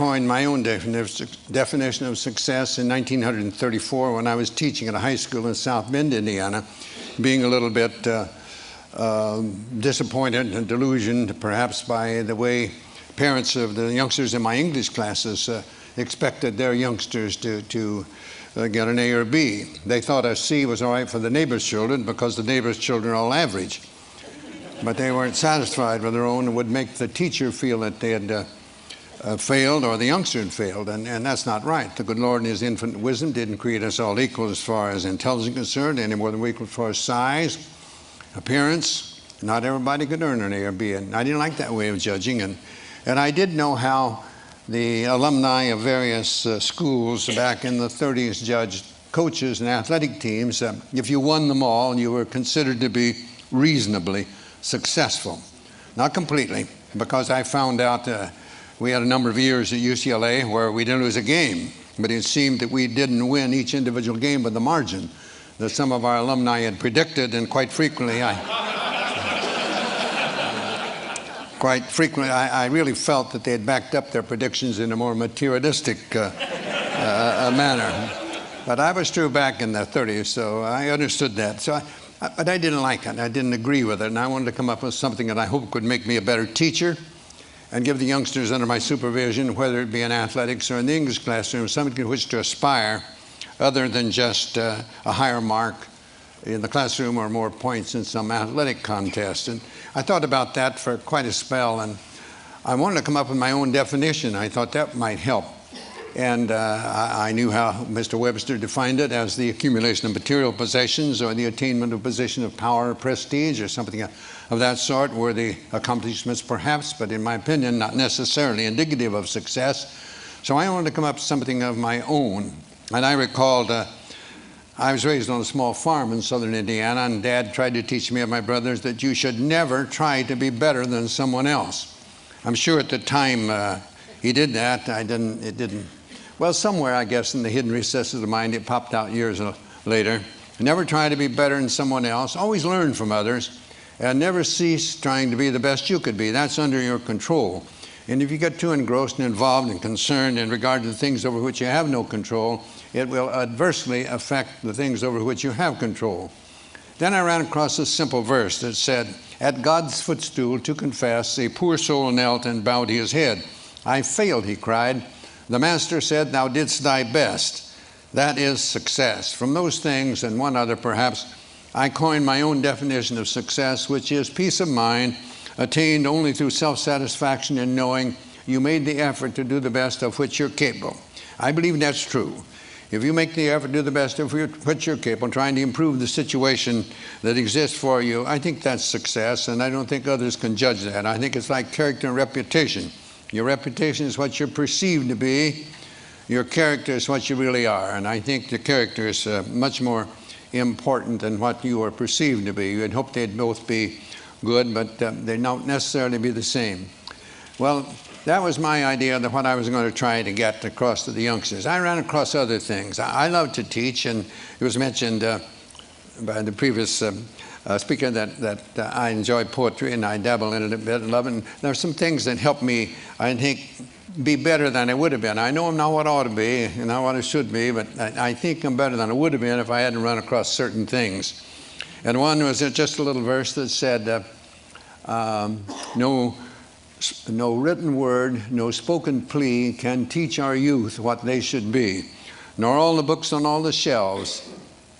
coined my own definition of success in 1934 when I was teaching at a high school in South Bend, Indiana, being a little bit disappointed and delusioned perhaps by the way parents of the youngsters in my English classes expected their youngsters to get an A or B. They thought a C was all right for the neighbor's children because the neighbor's children are all average. But they weren't satisfied with their own and would make the teacher feel that they had failed or the youngster had failed, and that's not right. The good Lord in His infinite wisdom didn't create us all equal as far as intelligence is concerned, any more than we're equal as far as size, appearance. Not everybody could earn an A or B, and I didn't like that way of judging, and I did know how the alumni of various schools back in the 30s judged coaches and athletic teams. If you won them all, you were considered to be reasonably successful. Not completely, because I found out we had a number of years at UCLA where we didn't lose a game, but it seemed that we didn't win each individual game by the margin that some of our alumni had predicted, and quite frequently I really felt that they had backed up their predictions in a more materialistic manner. But I was true back in the 30s, so I understood that. But I didn't like it. I didn't agree with it, and I wanted to come up with something that I hope could make me a better teacher and give the youngsters under my supervision, whether it be in athletics or in the English classroom, something to which to aspire other than just a higher mark in the classroom or more points in some athletic contest. And I thought about that for quite a spell, and I wanted to come up with my own definition. I thought that might help. And I knew how Mr. Webster defined it as the accumulation of material possessions or the attainment of a position of power or prestige or something of that sort, worthy accomplishments perhaps, but in my opinion, not necessarily indicative of success. So I wanted to come up with something of my own. And I recalled I was raised on a small farm in southern Indiana, and Dad tried to teach me and my brothers that you should never try to be better than someone else. I'm sure at the time he did that. It didn't. Well, somewhere, I guess, in the hidden recesses of the mind, it popped out years later. Never try to be better than someone else. Always learn from others, and never cease trying to be the best you could be. That's under your control. And if you get too engrossed and involved and concerned in regard to the things over which you have no control, it will adversely affect the things over which you have control. Then I ran across this simple verse that said, "At God's footstool to confess, a poor soul knelt and bowed his head. I failed," he cried. "The Master said, thou didst thy best." That is success. From those things and one other perhaps, I coined my own definition of success, which is peace of mind attained only through self-satisfaction in knowing you made the effort to do the best of which you're capable. I believe that's true. If you make the effort to do the best of which you're capable, trying to improve the situation that exists for you, I think that's success, and I don't think others can judge that. I think it's like character and reputation. Your reputation is what you're perceived to be. Your character is what you really are, and I think the character is much more important than what you are perceived to be. You'd hope they'd both be good, but they don't necessarily be the same. Well, that was my idea of what I was going to try to get across to the youngsters. I ran across other things. I love to teach, and it was mentioned by the previous speaker that I enjoy poetry, and I dabble in it a bit and love it. And there are some things that help me, I think, be better than I would have been. I know I'm not what I ought to be and not what I should be, but I think I'm better than I would have been if I hadn't run across certain things. And one was just a little verse that said, no written word, no spoken plea can teach our youth what they should be, nor all the books on all the shelves.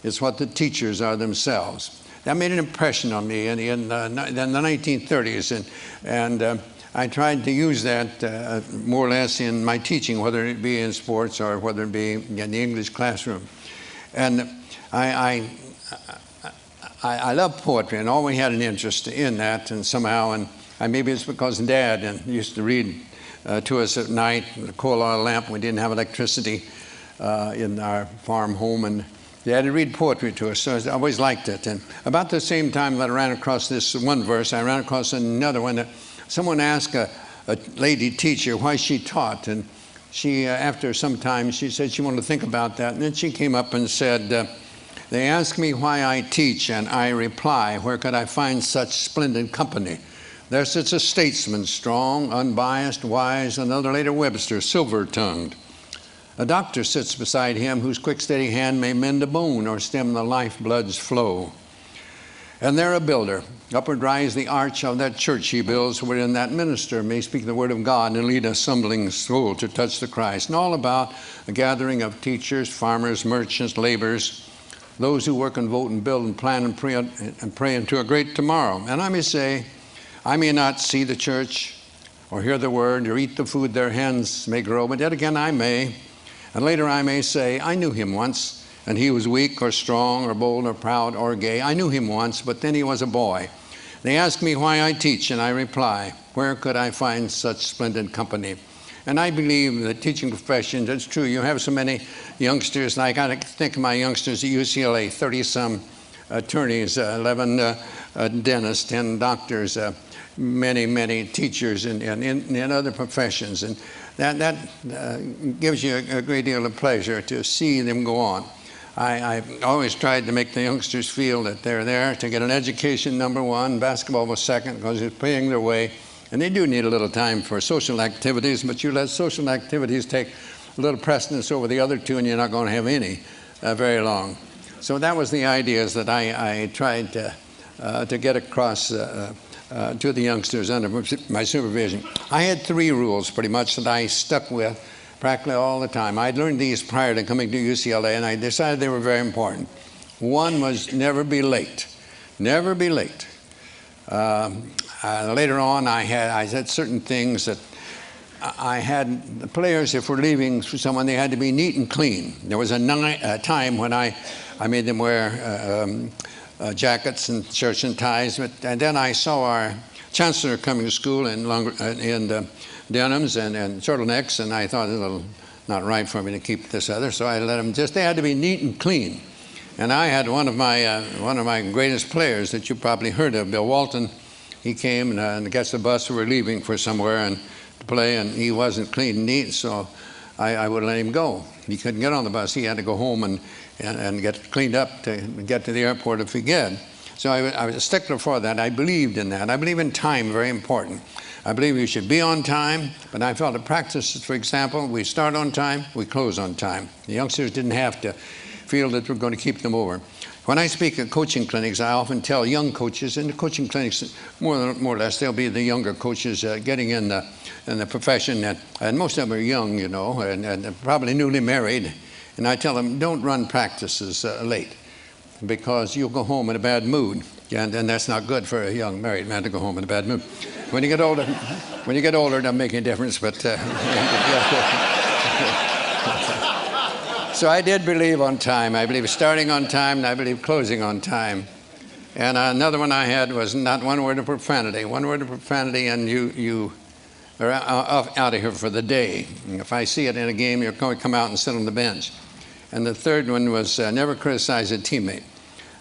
It's what the teachers are themselves. That made an impression on me in the 1930s, and I tried to use that more or less in my teaching, whether it be in sports or whether it be in the English classroom. And I love poetry and always had an interest in that, and somehow, and maybe it's because Dad used to read to us at night with a coal oil lamp. We didn't have electricity in our farm home, and Dad would read poetry to us, so I always liked it. And about the same time that I ran across this one verse, I ran across another one that someone asked a lady teacher why she taught, and she, after some time, she said she wanted to think about that, and then she came up and said, they ask me why I teach, and I reply, where could I find such splendid company? There sits a statesman, strong, unbiased, wise, another later Webster, silver-tongued. A doctor sits beside him whose quick, steady hand may mend a bone or stem the lifeblood's flow. And there a builder, upward rise the arch of that church he builds, wherein that minister may speak the word of God and lead a stumbling soul to touch the Christ. And all about a gathering of teachers, farmers, merchants, laborers, those who work and vote and build and plan and pray into a great tomorrow. And I may say, I may not see the church or hear the word or eat the food their hands may grow, but yet again I may. And later I may say, I knew him once, and he was weak or strong or bold or proud or gay. I knew him once, but then he was a boy. They ask me why I teach, and I reply, where could I find such splendid company? And I believe the teaching profession, it's true, you have so many youngsters, and I got to think of my youngsters at UCLA, 30-some attorneys, 11 dentists, 10 doctors, many teachers in other professions. And that gives you a great deal of pleasure to see them go on. I've always tried to make the youngsters feel that they're there to get an education, number one. Basketball was second because it's paying their way. And they do need a little time for social activities, but you let social activities take a little precedence over the other two, and you're not going to have any very long. So that was the ideas that I tried to get across to the youngsters under my supervision. I had 3 rules pretty much that I stuck with practically all the time. I'd learned these prior to coming to UCLA, and I decided they were very important. One was never be late. Never be late. Later on, I had certain things that I had the players, if we're leaving for someone, they had to be neat and clean. There was a time when I made them wear jackets and shirts and ties, and then I saw our chancellor coming to school in denims and turtlenecks, and I thought it was a little not right for me to keep this other, so I let them they had to be neat and clean. And I had one of my greatest players that you probably heard of, Bill Walton. He came and gets the bus. We were leaving for somewhere and to play, and he wasn't clean and neat, so I would let him go. He couldn't get on the bus. He had to go home and get cleaned up to get to the airport if he could. So I was a stickler for that. I believed in that. I believe in time, very important. I believe you should be on time, but I felt the practices, for example, we start on time, we close on time. The youngsters didn't have to feel that we're going to keep them over. When I speak at coaching clinics, I often tell young coaches in the coaching clinics, more or less, they'll be the younger coaches getting in the profession, and most of them are young, you know, and probably newly married. And I tell them, don't run practices late, because you'll go home in a bad mood, and that's not good for a young married man to go home in a bad mood. When you get older, it doesn't make any difference, but. So I did believe on time. I believe starting on time, and I believe closing on time. And another one I had was not one word of profanity. One word of profanity, and you are out of here for the day. If I see it in a game, you're going to come out and sit on the bench. And the third one was never criticize a teammate.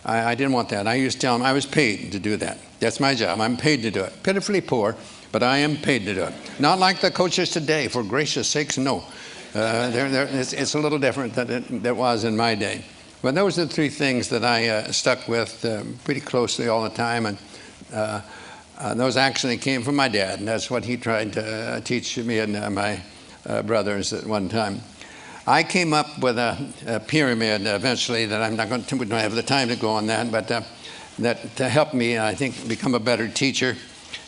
I didn't want that. I used to tell them I was paid to do that. That's my job. I'm paid to do it. Pitifully poor, but I am paid to do it. Not like the coaches today, for gracious sakes, no. It's a little different than it was in my day. But those are the 3 things that I stuck with pretty closely all the time. And those actually came from my dad, and that's what he tried to teach me and my brothers at one time. I came up with a pyramid eventually that we don't have the time to go on that, but that to help me, I think, become a better teacher.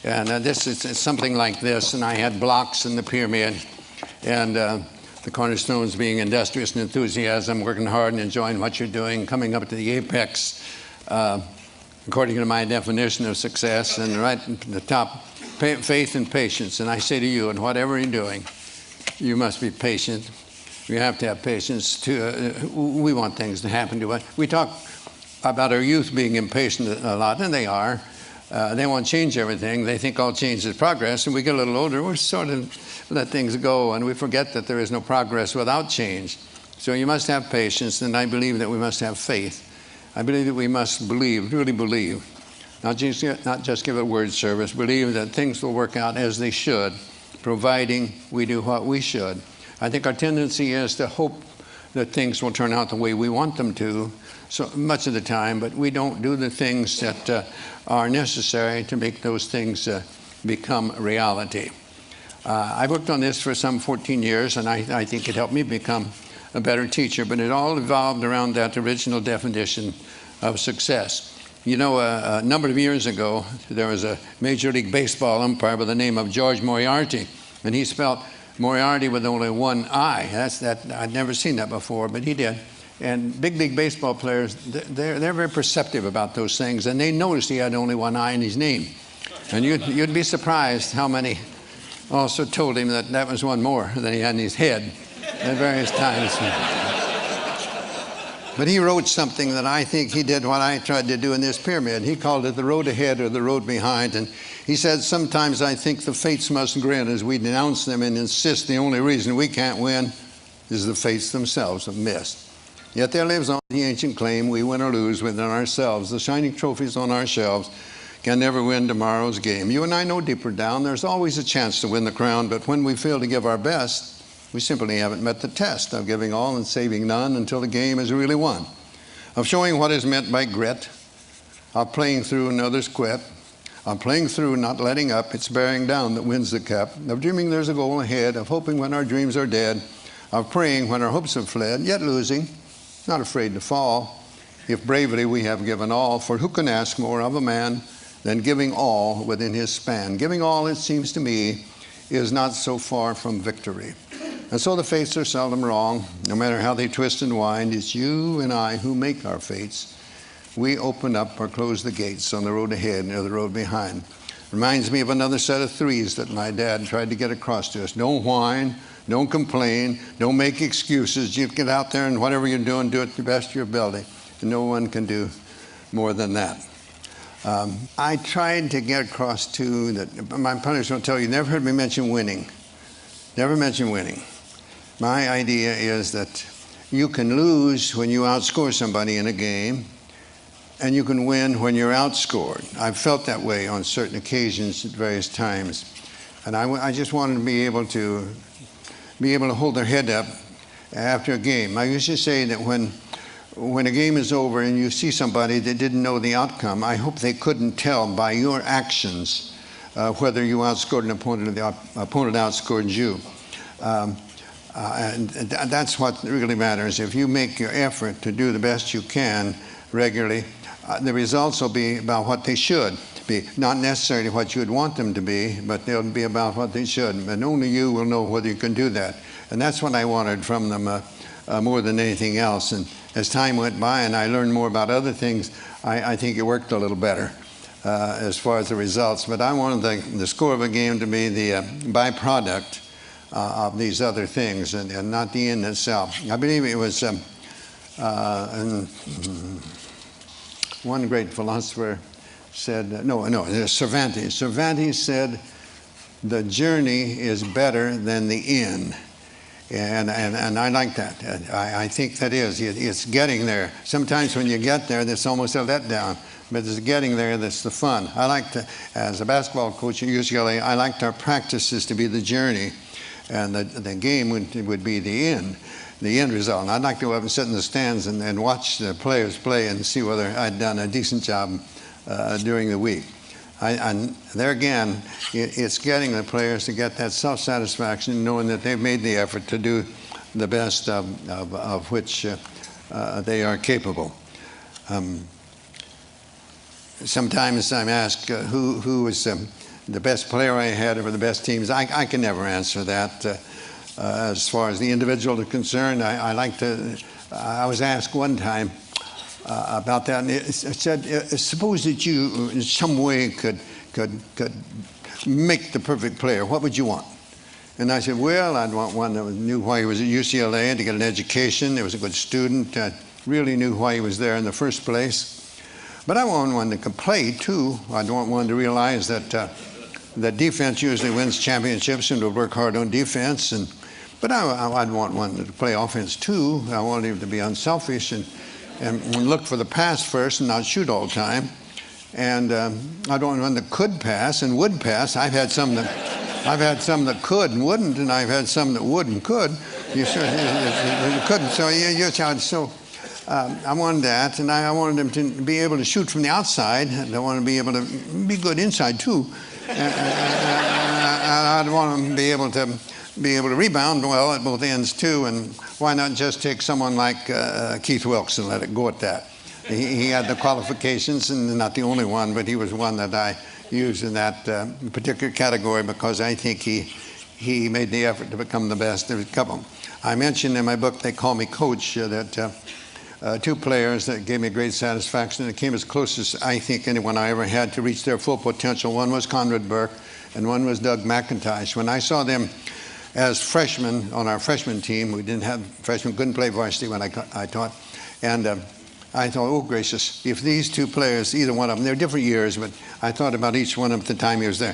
And this is something like this, and I had blocks in the pyramid, and the cornerstones being industrious and enthusiasm, working hard and enjoying what you're doing, coming up to the apex, according to my definition of success, and right at the top, faith and patience. And I say to you, in whatever you're doing, you must be patient. You have to have patience. We want things to happen to us. We talk about our youth being impatient a lot, and they are. They want to change everything. They think all change is progress, and we get a little older, we sort of let things go, and we forget that there is no progress without change. So you must have patience, and I believe that we must have faith. I believe that we must believe, really believe, not just give a word service, believe that things will work out as they should, providing we do what we should. I think our tendency is to hope that things will turn out the way we want them to so much of the time, but we don't do the things that are necessary to make those things become reality. I worked on this for some 14 years, and I think it helped me become a better teacher, but it all evolved around that original definition of success. You know, a number of years ago, there was a Major League Baseball umpire by the name of George Moriarty, and he spelled Moriarty with only one I. I'd never seen that before, but he did. And big league baseball players, they're very perceptive about those things, and they noticed he had only one I in his name. And you'd be surprised how many also told him that that was one more than he had in his head at various times. But he wrote something that I think he did what I tried to do in this pyramid. He called it the road ahead or the road behind. And he said, sometimes I think the fates must grin as we denounce them and insist the only reason we can't win is the fates themselves have missed. Yet there lives on the ancient claim we win or lose within ourselves. The shining trophies on our shelves can never win tomorrow's game. You and I know deeper down there's always a chance to win the crown, but when we fail to give our best, we simply haven't met the test of giving all and saving none until the game is really won, of showing what is meant by grit, of playing through and others quit, of playing through, not letting up, it's bearing down that wins the cup, of dreaming there's a goal ahead, of hoping when our dreams are dead, of praying when our hopes have fled, yet losing, not afraid to fall, if bravely we have given all, for who can ask more of a man than giving all within his span? Giving all, it seems to me, is not so far from victory. And so the fates are seldom wrong, no matter how they twist and wind. It's you and I who make our fates. We open up or close the gates on the road ahead or the road behind. Reminds me of another set of threes that my dad tried to get across to us. Don't whine, don't complain, don't make excuses. You get out there and whatever you're doing, do it the best of your ability. And no one can do more than that. I tried to get across too that my pundits will tell you, never heard me mention winning. Never mention winning. My idea is that you can lose when you outscore somebody in a game, and you can win when you're outscored. I've felt that way on certain occasions at various times. And I just wanted to be able to hold their head up after a game. I used to say that when a game is over and you see somebody that didn't know the outcome, I hope they couldn't tell by your actions whether you outscored an opponent or the opponent outscored you. And that's what really matters. If you make your effort to do the best you can regularly, the results will be about what they should be. Not necessarily what you would want them to be, but they'll be about what they should. And only you will know whether you can do that. And that's what I wanted from them more than anything else. And as time went by and I learned more about other things, I think it worked a little better as far as the results. But I wanted the score of a game to be the byproduct of these other things and not the end itself. I believe it was one great philosopher said, Cervantes. Cervantes said, the journey is better than the end. And I like that. I think that is. It's getting there. Sometimes when you get there, there's almost a letdown. But it's getting there that's the fun. I like to, as a basketball coach at UCLA, I liked our practices to be the journey. And the game would be the end result. And I'd like to go up and sit in the stands and watch the players play and see whether I'd done a decent job during the week. And there again, it's getting the players to get that self-satisfaction, knowing that they've made the effort to do the best of which they are capable. Sometimes I'm asked who was the best player I had over the best teams. I can never answer that. As far as the individual is concerned, I was asked one time about that, and it said, suppose that you in some way could make the perfect player, what would you want? And I said, well, I'd want one that knew why he was at UCLA and to get an education, he was a good student, really knew why he was there in the first place. But I want one that could play too. I'd want one to realize that defense usually wins championships and to work hard on defense. But I'd want one to play offense too. I want him to be unselfish and look for the pass first and not shoot all the time. And I'd want one that could pass and would pass. I've had some that could and wouldn't, and I've had some that would and could. You couldn't. So I wanted that, and I wanted him to be able to shoot from the outside. And I wanted to be able to be good inside too. I'd want them to be able to rebound well at both ends too. And why not just take someone like Keith Wilkes and let it go at that? He had the qualifications, and not the only one, but he was one that I used in that particular category because I think he made the effort to become the best. There's a couple. I mentioned in my book, They Call Me Coach, that two players that gave me great satisfaction. It came as close as I think anyone I ever had to reach their full potential. One was Conrad Burke, and one was Doug McIntosh. When I saw them as freshmen on our freshman team, we didn't have freshmen, couldn't play varsity when I taught, and I thought, oh gracious, if these two players, either one of them, they're different years, but I thought about each one of them at the time he was there.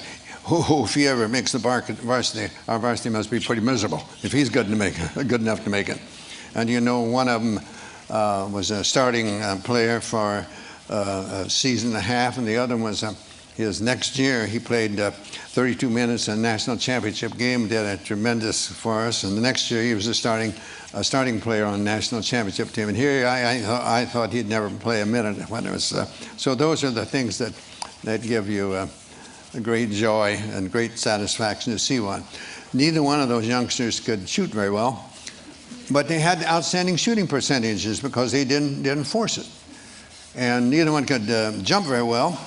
Oh, if he ever makes the varsity, our varsity must be pretty miserable if he's good enough to make it. And you know, one of them was a starting player for a season and a half, and the other was his next year. He played 32 minutes in a national championship game, did a tremendous for us. And the next year he was a starting player on a national championship team. And here I thought he'd never play a minute when it was. So those are the things that give you a great joy and great satisfaction to see one. Neither one of those youngsters could shoot very well, but they had outstanding shooting percentages because they didn't force it. And neither one could jump very well,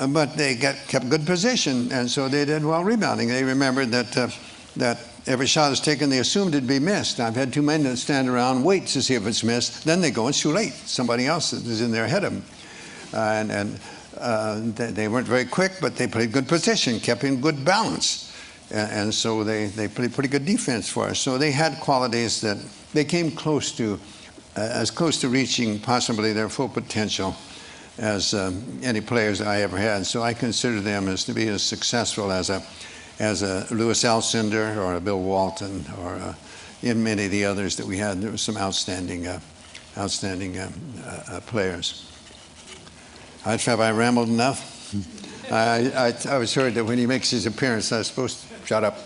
but they kept good position, and so they did well rebounding. They remembered that every shot is taken, they assumed it'd be missed. I've had too many that stand around and wait to see if it's missed. Then they go, it's too late. Somebody else is in there ahead of them. They weren't very quick, but they played good position, kept in good balance. And so they played pretty good defense for us. So they had qualities that they came close to, as close to reaching possibly their full potential as any players I ever had. So I consider them as to be as successful as a Louis Alcindor or a Bill Walton or in many of the others that we had. There were some outstanding players. Have I rambled enough? I was heard that when he makes his appearance, I was supposed to shut up.